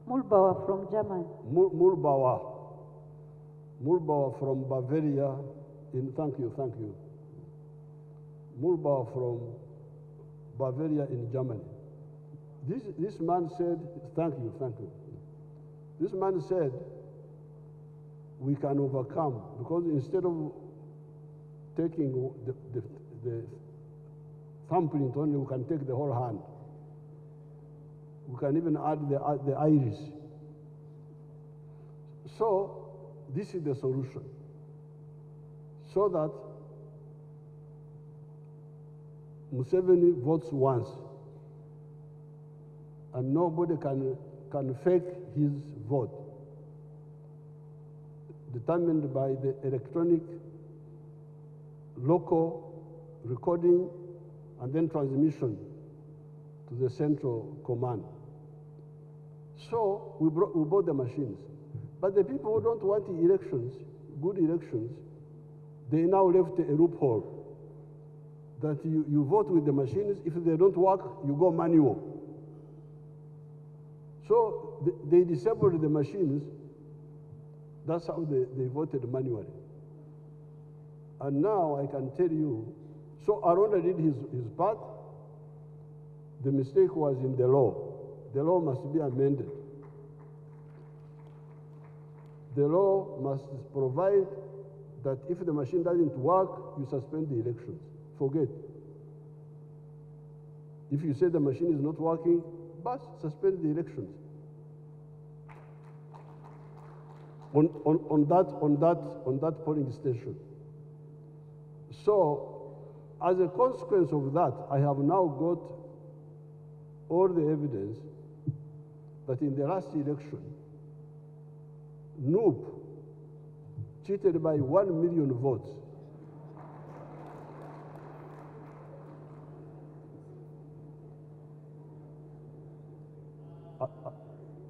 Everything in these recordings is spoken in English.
Mulbauer from Germany. Mulbauer from Bavaria. Thank you. Mulbauer from Bavaria in Germany. This man said, thank you. This man said, we can overcome, because instead of taking the thumbprint only, we can take the whole hand. We can even add the iris. So this is the solution. So that Museveni votes once, and nobody can fake his vote, determined by the electronic local recording and then transmission to the central command. So we bought the machines. But the people who don't want elections, good elections, they now left a loophole that you vote with the machines. If they don't work, you go manual. So they disabled the machines. That's how they voted manually. And now I can tell you, so Aronda did his part. The mistake was in the law. The law must be amended. The law must provide that if the machine doesn't work, you suspend the elections. Forget. If you say the machine is not working, but suspend the elections. On that polling station. So, as a consequence of that, I have now got all the evidence that in the last election, NUP cheated by 1 million votes.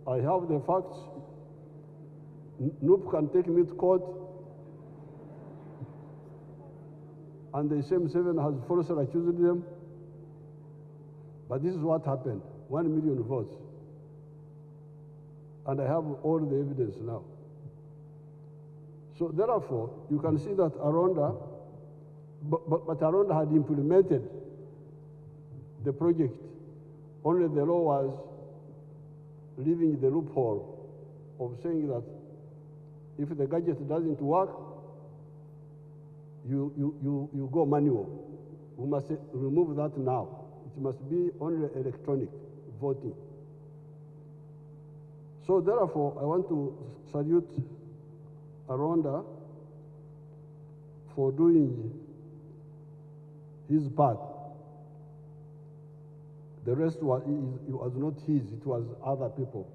I have the facts. NUP can take me to court, and the same 7 has falsely accused them. But this is what happened, 1 million votes. And I have all the evidence now. So therefore, you can see that Aronda, but Aronda had implemented the project. Only the law was leaving the loophole of saying that if the gadget doesn't work, you go manual. We must remove that now. It must be only electronic voting. So therefore, I want to salute Aronda for doing his part. The rest was not his, it was other people.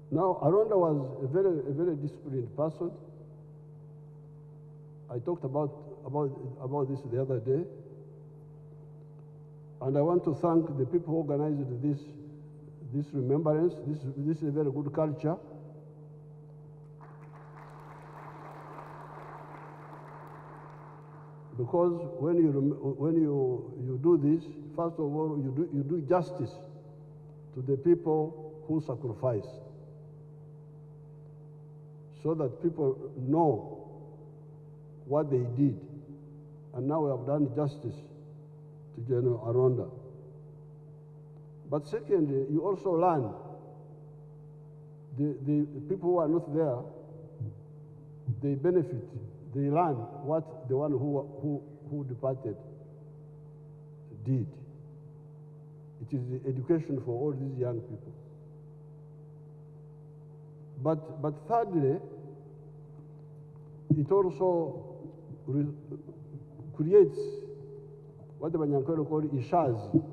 Now, Aronda was a very disciplined person. I talked about this the other day. And I want to thank the people who organized this remembrance. This is a very good culture. Because when you do this, first of all, you do justice to the people who sacrificed, so that people know what they did. And now we have done justice to General Aronda. But secondly, you also learn the people who are not there, they benefit. They learn what the one who departed did. It is the education for all these young people. But thirdly, it also creates what the Banyankolo call ishazi,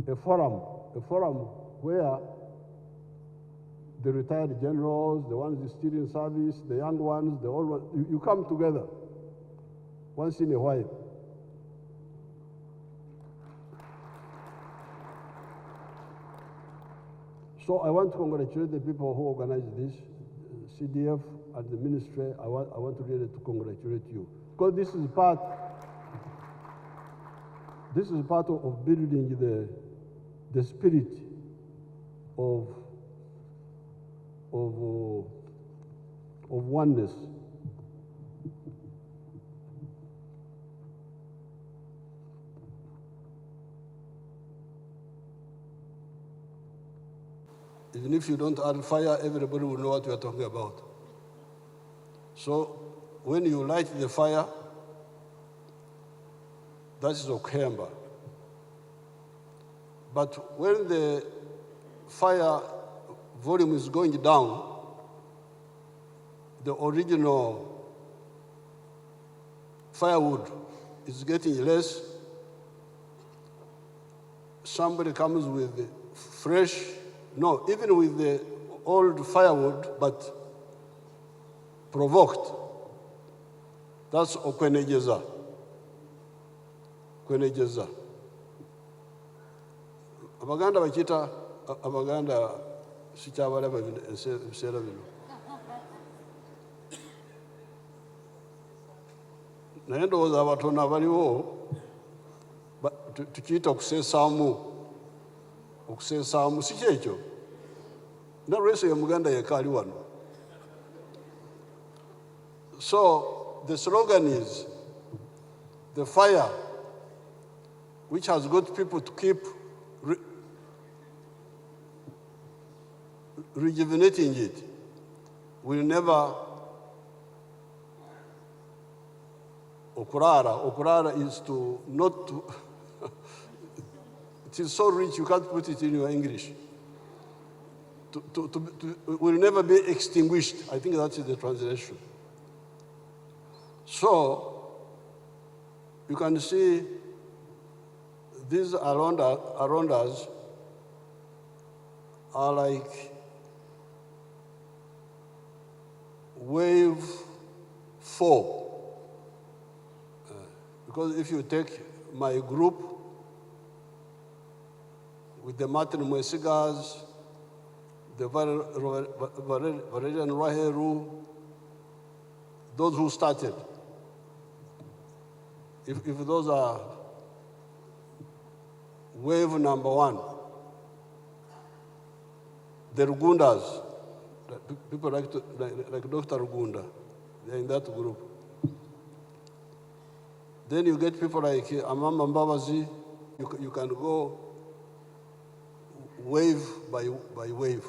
a forum where the retired generals, the ones still in service, the young ones, the old ones, you come together once in a while. So I want to congratulate the people who organized this, CDF and the ministry. I want to really to congratulate you, because this is part This is part of building the spirit of oneness. Even if you don't add fire, everybody will know what you are talking about. So when you light the fire, that is Okemba. But when the fire volume is going down, the original firewood is getting less. Somebody comes with fresh, no, even with the old firewood, but provoked. That's okwenegeza. Kwenegeza. Abaganda bakita abaganda sikyabalaba ebiseera bino. Naye ndowooza abatono abaliwo tukiyita okuseesaamu si kyekyo. Nalweso ye Muganda yekka ali wano. So the slogan is the fire which has got people to keep rejuvenating it will never okurara is to not to it is so rich you can't put it in your English. Will never be extinguished. I think that is the translation. So you can see these Arondas are like wave 4. Because if you take my group with the Martin Mwesigas, the Valerian Raheru, those who started, if those are wave number 1, the Rugundas, people like Dr. Rugunda, they're in that group. Then you get people like Amama Mbabazi, you can go wave by wave.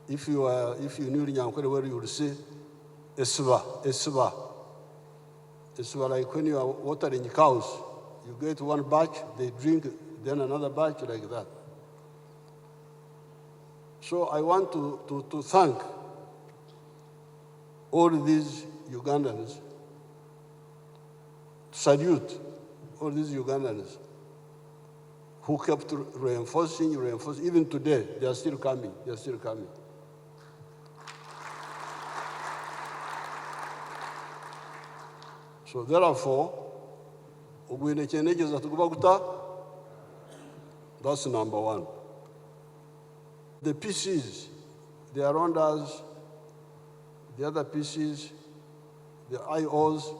If you knew Nyankwere, where you would say Esba. It's like when you are watering cows, you get one batch, they drink, then another batch, like that. So I want to thank all these Ugandans, salute all these Ugandans who kept reinforcing, even today, they are still coming. So therefore, that's number 1. The PCs, the Arondas, the other PCs, the IOs,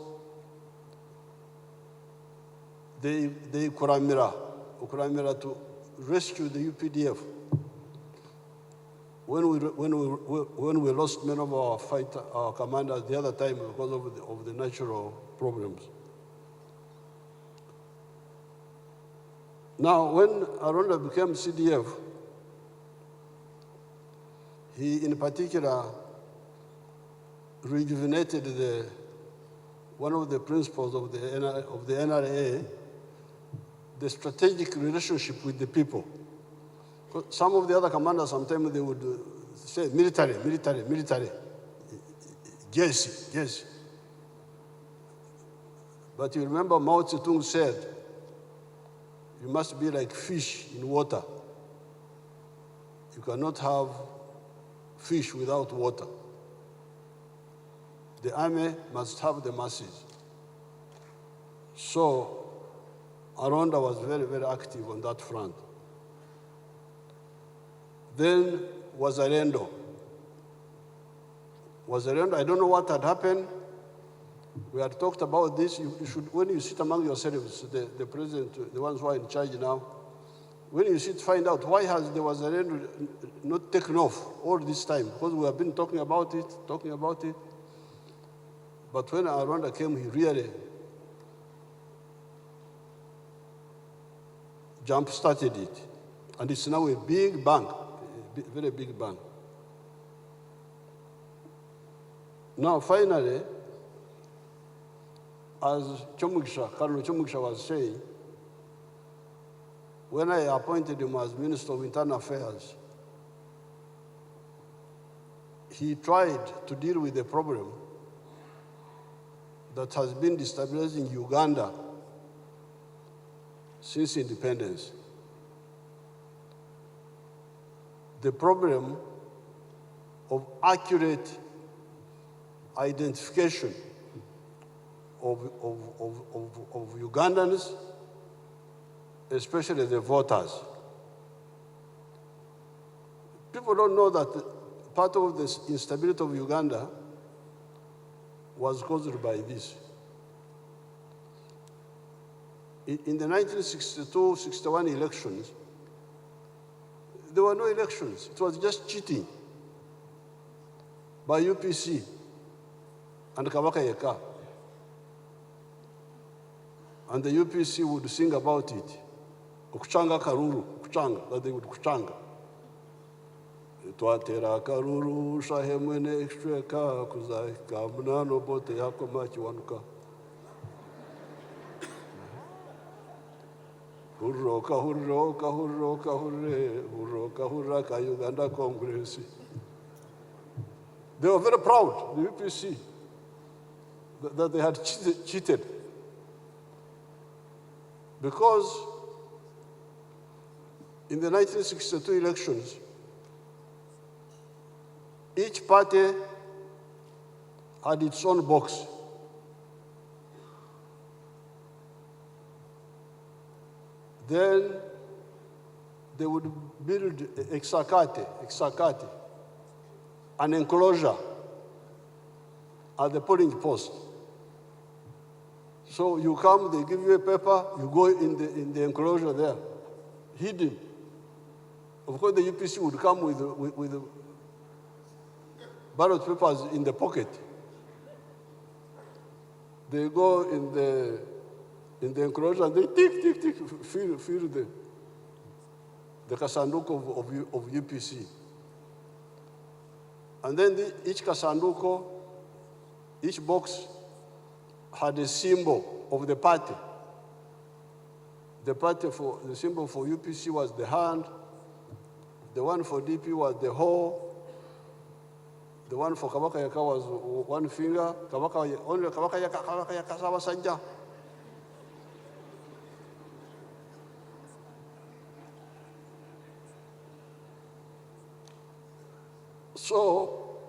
they Kuramira to rescue the UPDF. When we lost many of our commanders the other time because of the natural problems. Now, when Aronda became CDF, he in particular rejuvenated one of the principles of the NRA, the strategic relationship with the people. Some of the other commanders, sometimes they would say military. Yes. But you remember Mao Zedong said, you must be like fish in water. You cannot have fish without water. The army must have the masses. So Aronda was very, very active on that front. Then was Aronda. I don't know what had happened. We had talked about this. You should, when you sit among yourselves, the president, the ones who are in charge now, when you sit, find out why there was a rain not taken off all this time, because we have been talking about it. But when Aronda came, he really jump-started it. And it's now a big bank, a very big bank. Now, finally, as Colonel Chomugisha was saying, when I appointed him as Minister of Internal Affairs, he tried to deal with the problem that has been destabilizing Uganda since independence. The problem of accurate identification of Ugandans, especially the voters. People don't know that part of the instability of Uganda was caused by this. In the 1962-61 elections, there were no elections. It was just cheating by UPC and Kabaka Yeka. And the UPC would sing about it. Kuchanga Kalulu, Kuchanga, that they would Kuchanga. Twatera Kalulu, Shahemene Extreka, Kuzai, Kamnano Bote Yakomachi Wanuka. Hurroka, hurroka, hurroka, hurre, hurroka, hurraka, Uganda Congress. They were very proud, the UPC, that they had cheated. Because in the 1962 elections, each party had its own box. Then they would build exakate, an enclosure at the polling post. So you come, they give you a paper, you go in the enclosure there, hidden. Of course, the UPC would come with ballot papers in the pocket. They go in the enclosure and they tick, fill the kasanduko of UPC. And then each kasanduko, each box had a symbol of the party. The symbol for UPC was the hand, the one for DP was the hoe, the one for Kabaka Yaka was one finger, only Kabaka Yaka Sawa Sanja. So,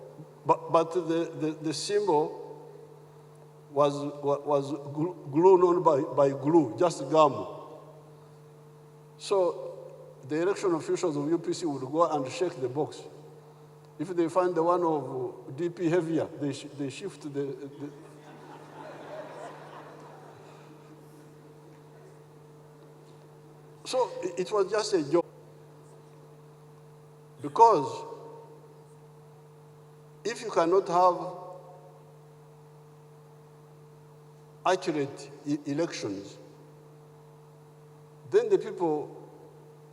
but the symbol was glued on by glue, just gum. So the election officials of UPC would go and shake the box. If they find the one of DP heavier, they shift the So it was just a joke. Because if you cannot have accurate elections, then the people,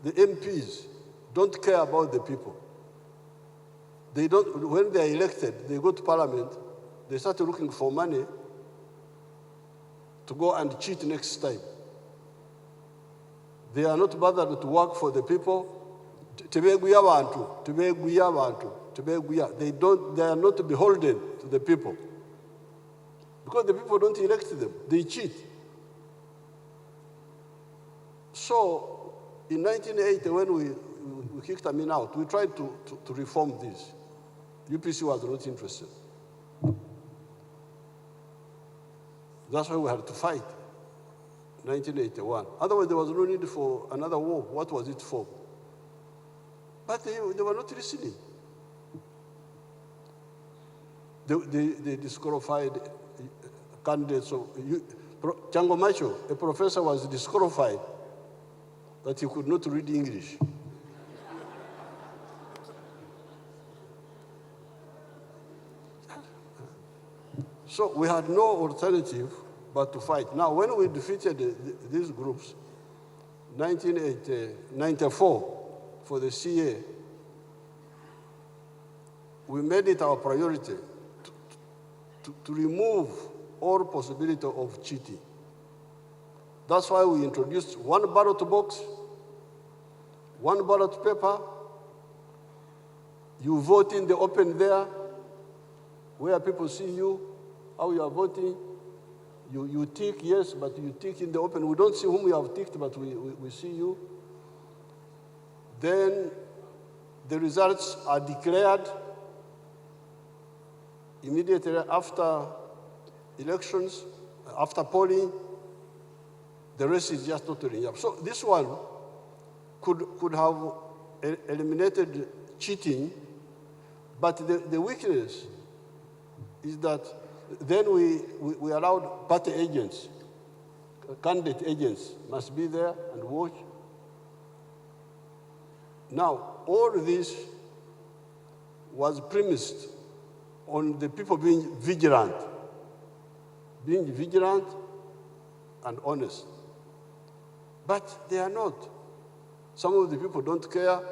the MPs, don't care about the people. They don't, when they are elected, they go to parliament, they start looking for money to go and cheat next time. They are not bothered to work for the people. They are not beholden to the people. Because the people don't elect them, they cheat. So, in 1980, when we kicked Amin out, we tried to reform this. UPC was not interested. That's why we had to fight, 1981. Otherwise, there was no need for another war. What was it for? But they were not listening. They disqualified candidates. So Chango Macho, a professor, was disqualified that he could not read English. So we had no alternative but to fight. Now, when we defeated these groups, 1994, for the CA, we made it our priority to remove all possibility of cheating. That's why we introduced one ballot box, one ballot paper. You vote in the open there, where people see you, how you are voting. You tick, yes, but you tick in the open. We don't see whom you have ticked, but we see you. Then the results are declared immediately after elections, after polling. The rest is just totally up. So this one could have eliminated cheating, but the weakness is that then we allowed party agents, candidate agents must be there and watch. Now, all this was premised on the people being vigilant and honest. But they are not. Some of the people don't care,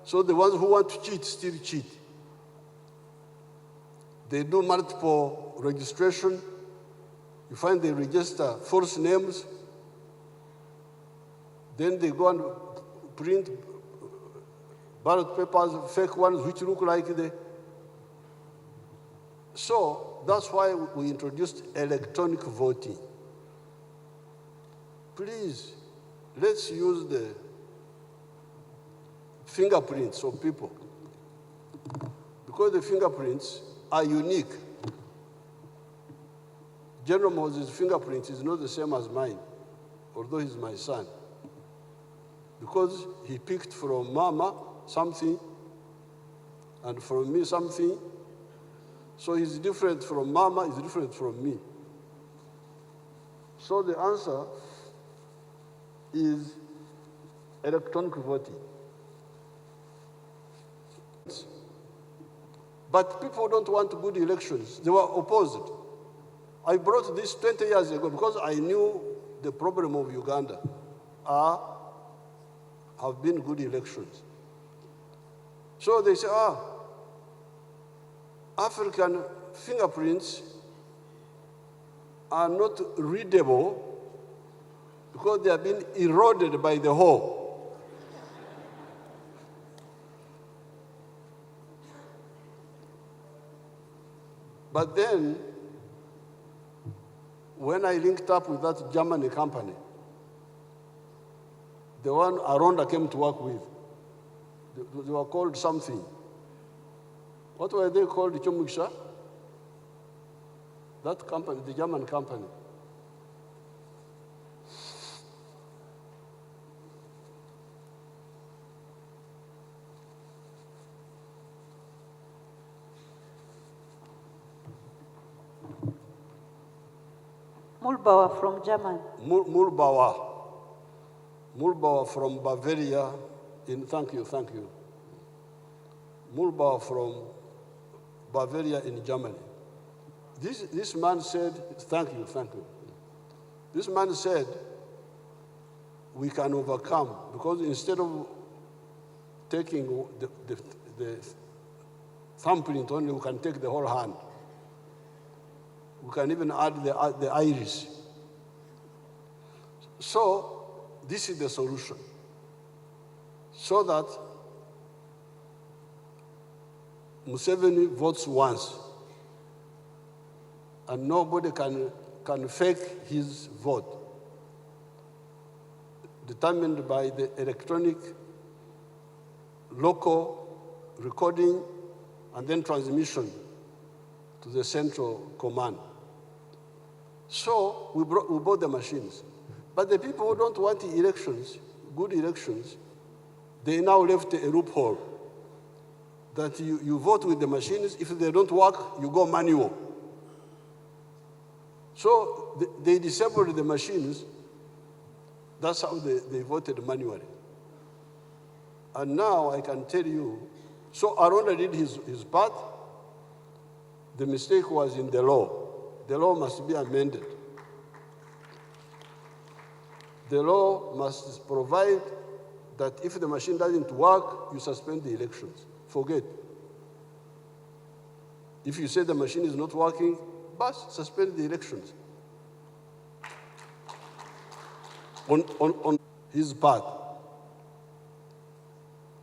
so the ones who want to cheat still cheat. They do multiple registration. You find they register false names. Then they go and print ballot papers, fake ones, which look like they. So that's why we introduced electronic voting. Please, let's use the fingerprints of people, because the fingerprints are unique. General Moses' fingerprint is not the same as mine, although he's my son, because he picked from Mama something and from me something. So he's different from Mama, he's different from me. So the answer is electronic voting. But people don't want good elections. They were opposed. I brought this 20 years ago because I knew the problem of Uganda have been good elections. So they say, African fingerprints are not readable because they have been eroded by the hole. But then, when I linked up with that German company, the one Aronda came to work with, they were called something. What were they called, Chomuksha? That company, the German company. Mulbauer from Germany. Mulbauer from Bavaria. Thank you. Mulbauer from Bavaria in Germany. This man said, thank you. This man said, we can overcome, because instead of taking the thumbprint only, we can take the whole hand. We can even add the iris. So this is the solution. So that Museveni votes once, and nobody can fake his vote, determined by the electronic, local recording, and then transmission to the central command. So we bought the machines. But the people who don't want elections, good elections, they now left a loophole that you vote with the machines. If they don't work, you go manual. So they disabled the machines. That's how they voted manually. And now I can tell you, so Aronda did his part. The mistake was in the law. The law must be amended. The law must provide that if the machine doesn't work, you suspend the elections. Forget. If you say the machine is not working, but suspend the elections. On his part.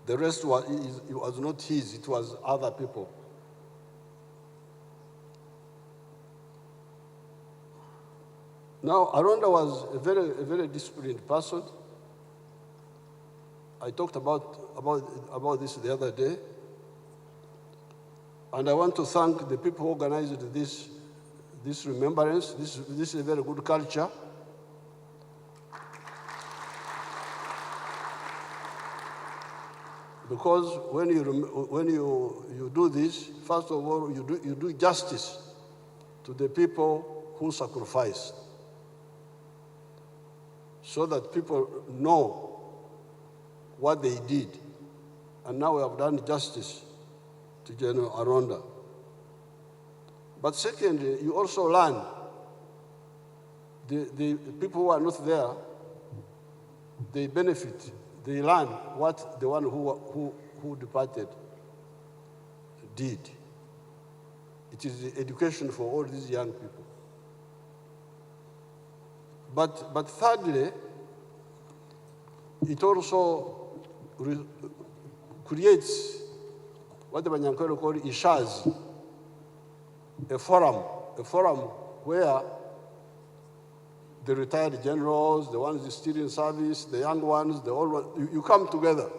The rest was not his, it was other people. Now, Aronda was a very disciplined person. I talked about this the other day. And I want to thank the people who organized this remembrance. This is a very good culture. Because when you do this, first of all, you do justice to the people who sacrificed, so that people know what they did. And now we have done justice to General Aronda. But secondly, you also learn the people who are not there, they benefit. They learn what the one who departed did. It is the education for all these young people. But thirdly, it also creates what the Banyankole call ishaz, a forum where the retired generals, the ones still in service, the young ones, the old ones, you come together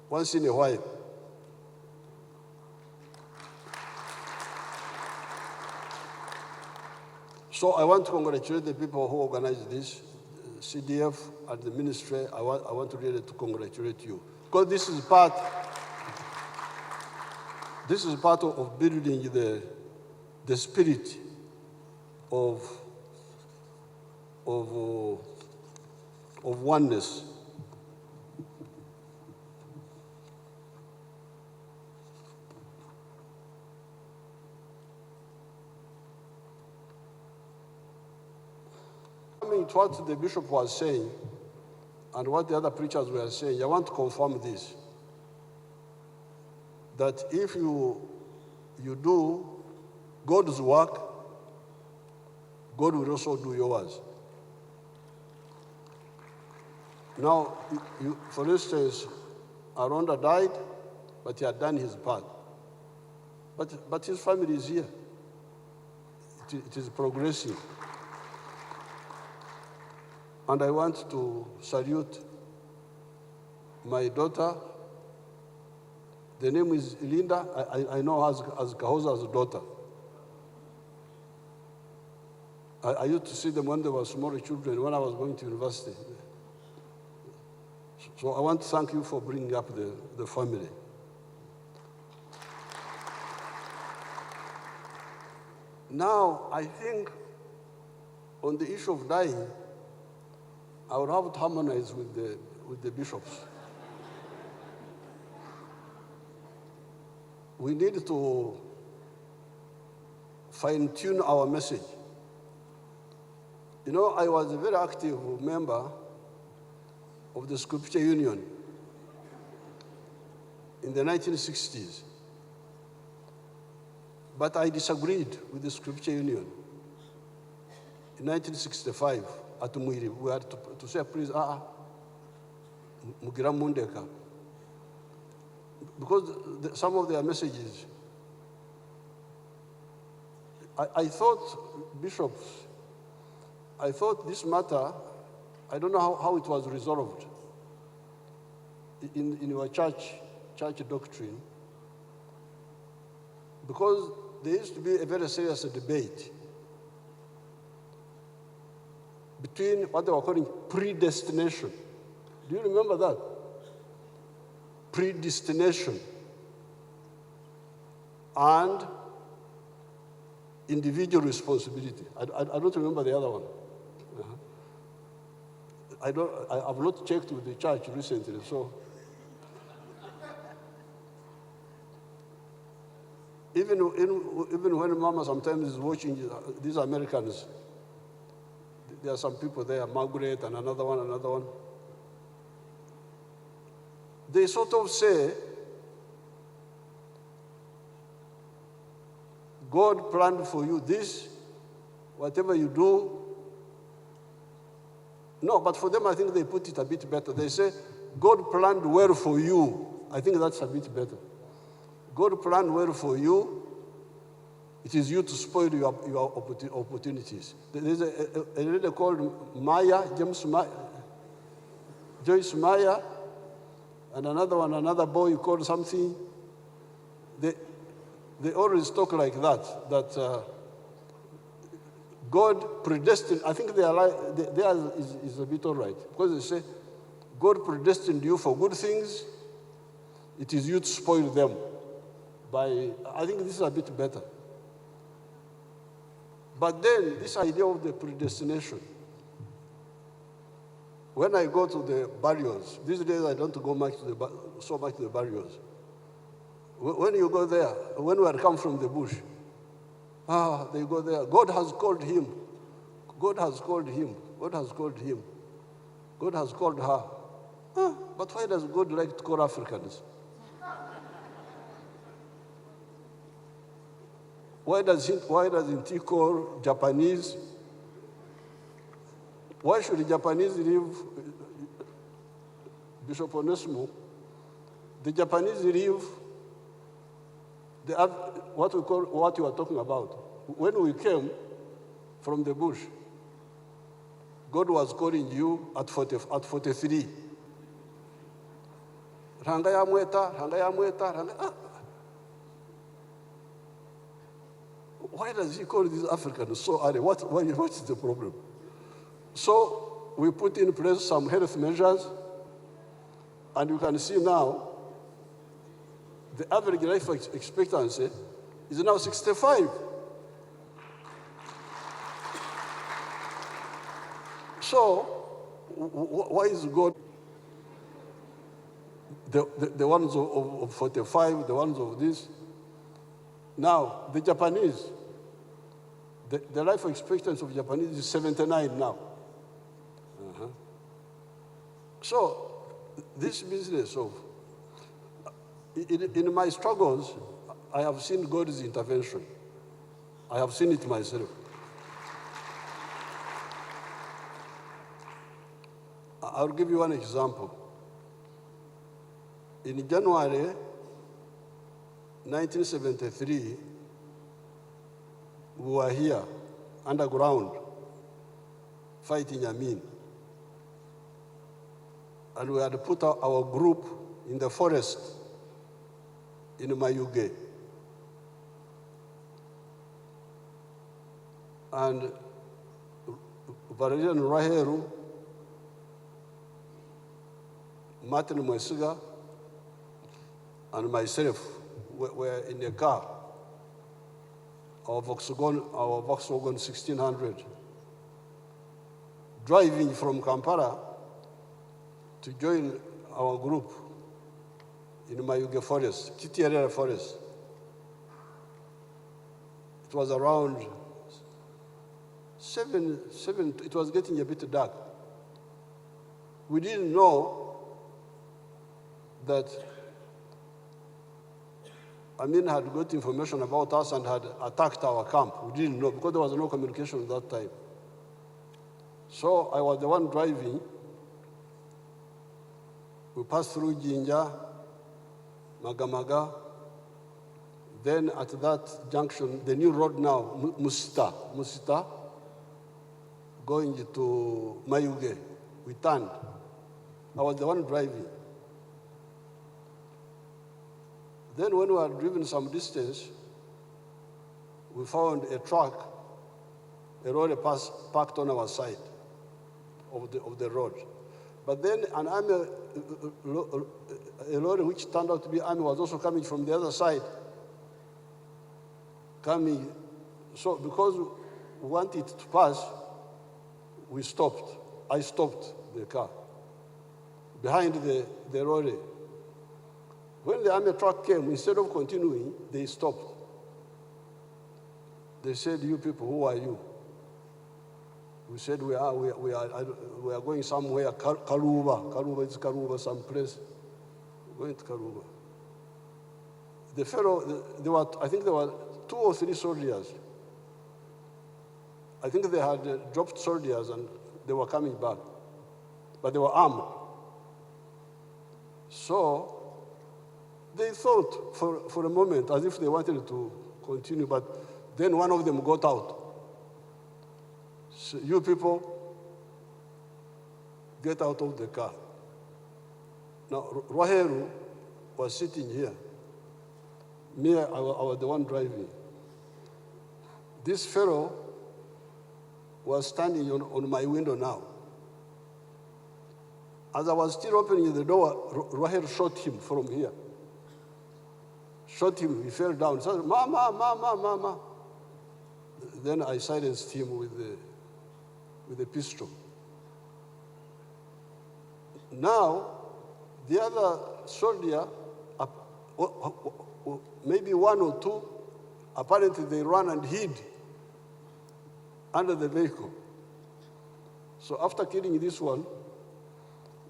once in a while. So I want to congratulate the people who organized this, CDF and the ministry. I want to really to congratulate you, because this is part of building the spirit of oneness. Coming to what the bishop was saying and what the other preachers were saying, I want to confirm this, that if you do God's work, God will also do yours. Now, for instance, Aronda died, but he had done his part. But his family is here. It is progressing. And I want to salute my daughter. The name is Linda. I know her as Kahoza's daughter. I used to see them when they were small children, when I was going to university. So I want to thank you for bringing up the family. Now, I think on the issue of dying, I would have to harmonize with the bishops. We need to fine-tune our message. You know, I was a very active member of the Scripture Union in the 1960s. But I disagreed with the Scripture Union. In 1965, at Mwiri, we had to say, please, Mugira Mundeka. Because some of their messages, I thought, bishops, I thought this matter, I don't know how it was resolved in your church doctrine, because there used to be a very serious debate between what they were calling predestination. Do you remember that? Predestination and individual responsibility. I don't remember the other one. I've not checked with the church recently, so. Even when Mama sometimes is watching these Americans, there are some people there, Margaret and another one. They sort of say, God planned for you this, whatever you do. No, but for them, I think they put it a bit better. They say, God planned well for you. I think that's a bit better. God planned well for you. It is you to spoil your opportunities. There's a lady called Joyce Meyer, and another boy called something. They always talk like that God predestined. I think theirs is a bit all right, because they say, God predestined you for good things. It is you to spoil them. I think this is a bit better. But then, this idea of the predestination. When I go to the barrios, these days I don't go so much to the barrios. When you go there, when we had come from the bush, they go there. God has called him. God has called him. God has called him. God has called her. But why does God like to call Africans? Why doesn't he call Japanese? Why should the Japanese leave Bishop Onesmo? The Japanese leave what you are talking about. When we came from the bush, God was calling you at 43. Ranga ya mweta. Why does he call these Africans so early? What is the problem? So we put in place some health measures, and you can see now the average life expectancy is now 65. So why is God the ones of 45, the ones of this? Now, the Japanese, the life expectancy of Japanese is 79 now. So, this business of, in my struggles, I have seen God's intervention. I have seen it myself. I'll give you one example. In January 1973, we were here, underground, fighting Amin. And we had put our group in the forest in Mayuge. And Valerian Raheru, Martin Mwesiga, and myself were in a car, our Volkswagen 1600, driving from Kampala to join our group in Mayuge Forest, Kitiarera Forest. It was around 7, it was getting a bit dark. We didn't know that Amin had got information about us and had attacked our camp. We didn't know because there was no communication at that time. So I was the one driving. We passed through Jinja, Magamaga. Then at that junction, the new road now, Musita, going to Mayuge, we turned. I was the one driving. Then when we had driven some distance, we found a truck, a lorry parked on our side of the road. But then an army, a lorry which turned out to be army was also coming from the other side, coming So because we want it to pass, we stopped. I stopped the car behind the lorry. When the army truck came, instead of continuing, they stopped. They said, "You people, who are you?" We said, we are going somewhere, Karuba, it's Karuba, some place. We're going to Karuba. The fellow, I think there were 2 or 3 soldiers. I think they had dropped soldiers and they were coming back, but they were armed. So they thought for a moment as if they wanted to continue, but then one of them got out. So you people, get out of the car. Now, Roheru was sitting here. Me, I was the one driving. This fellow was standing on my window now. As I was still opening the door, Roheru shot him from here. Shot him, he fell down. He said, "Mama, mama, mama." Then I silenced him with a pistol. Now, the other soldier, maybe 1 or 2, apparently they ran and hid under the vehicle. So after killing this one,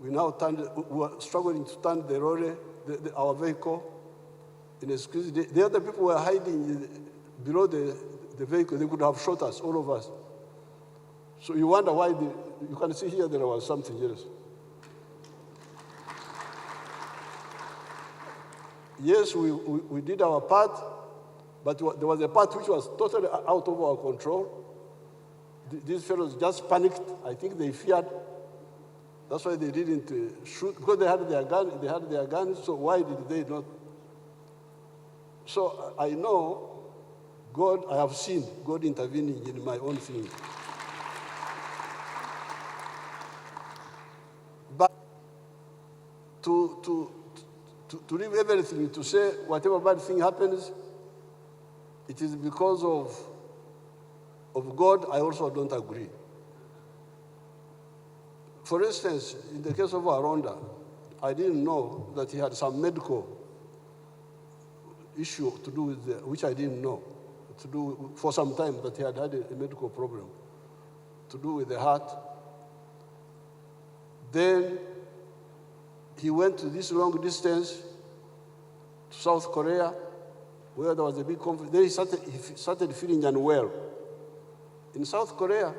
we were struggling to turn the lorry, our vehicle, in a squeeze. The other people were hiding below the vehicle. They could have shot us, all of us. So you wonder why, you can see here there was something else. Yes, we did our part, but there was a part which was totally out of our control. These fellows just panicked. I think they feared. That's why they didn't shoot, because they had their guns, so why did they not? So I know God, I have seen God intervening in my own thing. But to leave everything, to say whatever bad thing happens, it is because of God, I also don't agree. For instance, in the case of Aronda, I didn't know that he had some medical issue to do with, which I didn't know, to do for some time, that he had a medical problem to do with the heart. Then he went to this long distance to South Korea, where there was a big conflict. Then he started feeling unwell. In South Korea,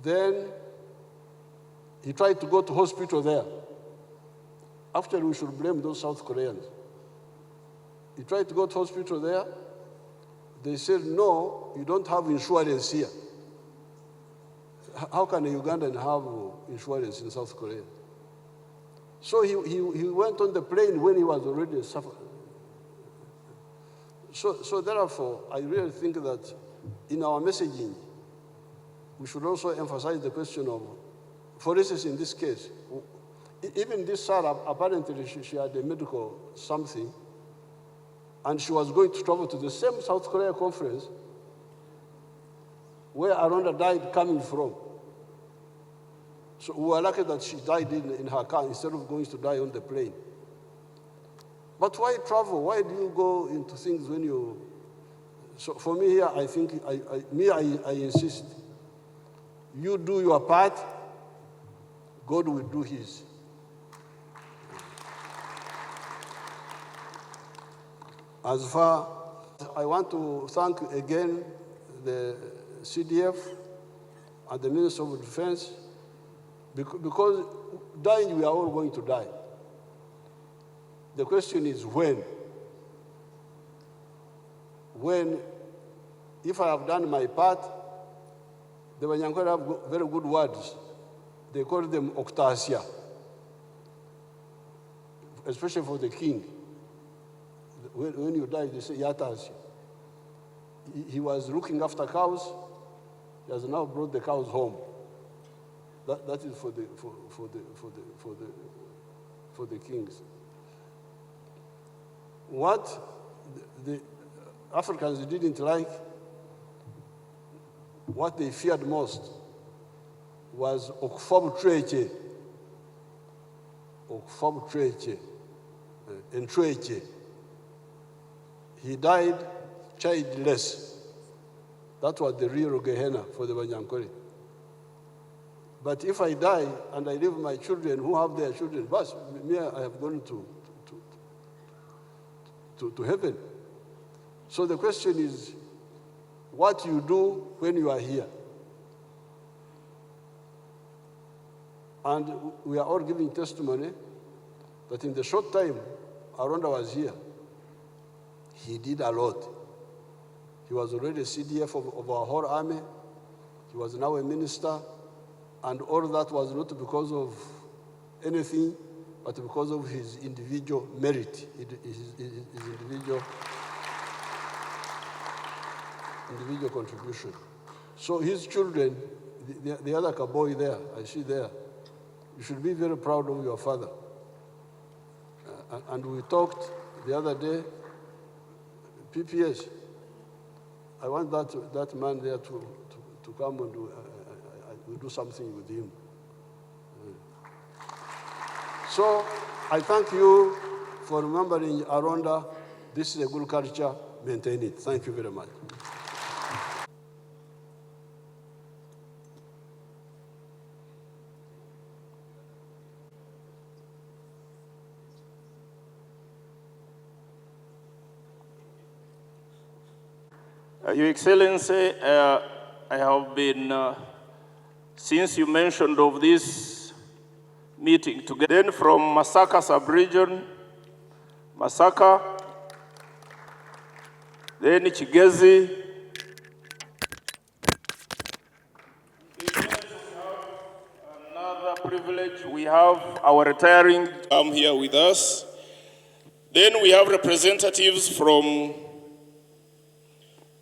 then he tried to go to hospital there. Actually, we should blame those South Koreans. He tried to go to hospital there. They said, "No, you don't have insurance here." How can a Ugandan have insurance in South Korea? So he went on the plane when he was already suffering. So therefore, I really think that in our messaging, we should also emphasize the question of, for instance, in this case, even this Sarah, apparently she had a medical something, and she was going to travel to the same South Korea conference where Aronda died coming from. So we were lucky that she died in her car instead of going to die on the plane. But why travel? Why do you go into things when you... So for me here, I think, I insist. You do your part, God will do his. As far, I want to thank again the CDF and the Minister of Defense, because dying, we are all going to die. The question is when. When, if I have done my part, the Wanyankore have very good words. They call them octasia, especially for the king. When you die, they say yatasia. He was looking after cows. He has now brought the cows home. That is for the kings. What Africans didn't like, what they feared most was okufa butweke, entweke. He died childless. That was the real Gehenna for the Banyankole. But if I die and I leave my children who have their children, but me, I have gone to heaven. So the question is, what you do when you are here? And we are all giving testimony that in the short time Aronda was here, he did a lot. He was already CDF of our whole army. He was now a minister. And all that was not because of anything, but because of his individual merit, his individual contribution. So his children, the other boy there, I see there, you should be very proud of your father. And we talked the other day, PPS, I want that man there to come and do something with him. So I thank you for remembering Aronda. This is a good culture. Maintain it. Thank you very much. Your Excellency, I have been, since you mentioned of this meeting together, then from Masaka sub-region, Masaka, then Chigezi, another privilege, we have our retiring come here with us. Then we have representatives from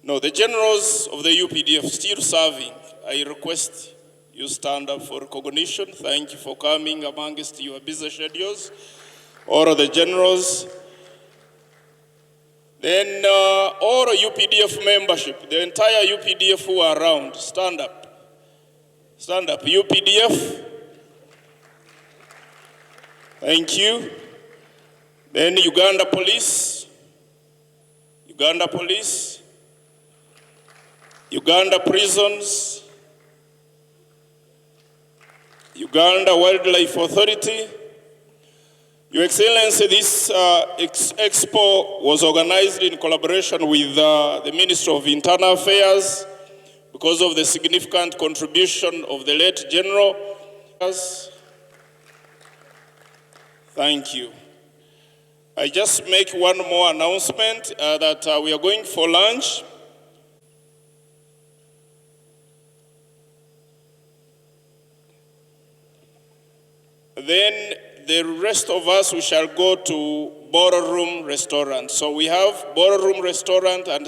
the generals of the UPDF still serving. I request you stand up for recognition. Thank you for coming amongst your busy schedules. All of the generals. Then all UPDF membership, the entire UPDF who are around, stand up. Stand up, UPDF. Thank you. Then Uganda Police. Uganda Police. Uganda Prisons, Uganda Wildlife Authority. Your Excellency, this expo was organized in collaboration with the Ministry of Internal Affairs because of the significant contribution of the late General. Thank you. I just make one more announcement that we are going for lunch. Then the rest of us, we shall go to Ballroom Restaurant. So we have Ballroom Restaurant and